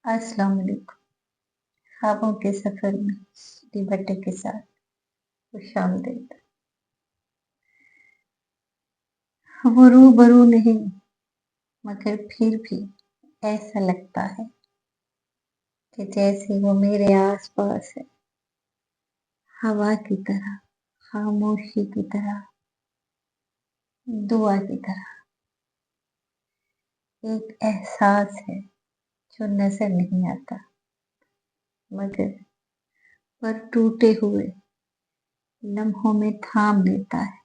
अस्सलाम वालेकुम। ख्वाबों के सफर में सिटी भट्टे के साथ खुशामदीद। वो रूबरू नहीं, मगर फिर भी ऐसा लगता है कि जैसे वो मेरे आसपास है, हवा की तरह, खामोशी की तरह, दुआ की तरह। एक एहसास है जो नजर नहीं आता, मगर पर टूटे हुए लम्हों में थाम लेता है।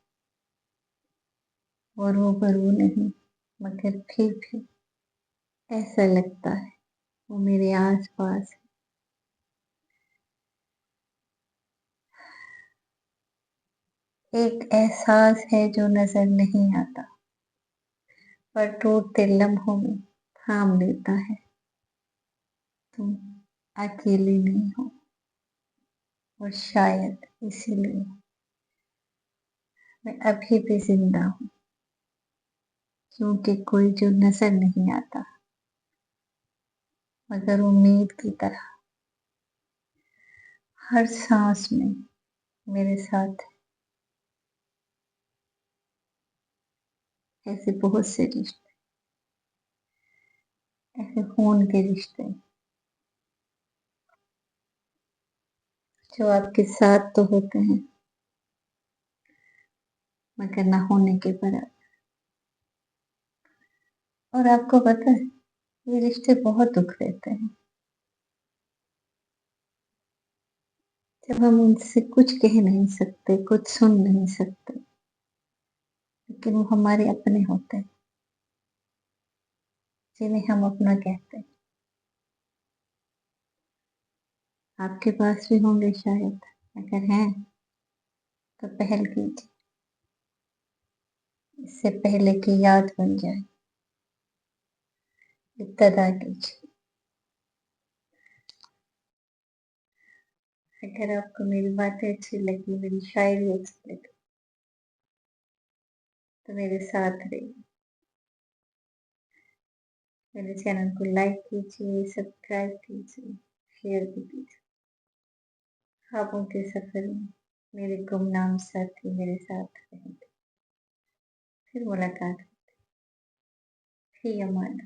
वो रूबरू नहीं, मगर फिर भी ऐसा लगता है वो मेरे आसपास है। एक एहसास है जो नजर नहीं आता, पर टूटते लम्हों में थाम लेता है। तुम अकेली नहीं हो, और शायद इसीलिए मैं अभी भी जिंदा हूँ, क्योंकि कोई जो नजर नहीं आता, मगर उम्मीद की तरह हर सांस में मेरे साथ है। ऐसे बहुत से रिश्ते, ऐसे खून के रिश्ते जो आपके साथ तो होते हैं, मगर ना होने के बराबर। और आपको पता है, ये रिश्ते बहुत दुख देते हैं। जब हम उनसे कुछ कह नहीं सकते, कुछ सुन नहीं सकते, लेकिन वो हमारे अपने होते हैं, जिन्हें हम अपना कहते हैं। आपके पास भी होंगे शायद, अगर हैं तो पहल कीजिए, इससे पहले कि याद बन जाए। इब्तिदा कीजिए। अगर आपको मेरी बातें अच्छी लगी, मेरी शायरी अच्छी लगी, तो मेरे साथ रहिए। मेरे चैनल को लाइक कीजिए, सब्सक्राइब कीजिए, शेयर भी कीजिए। ख्वाबों के सफर में मेरे गुमनाम साथी मेरे साथ रहेंगे। फिर मुलाकात, फी अमान।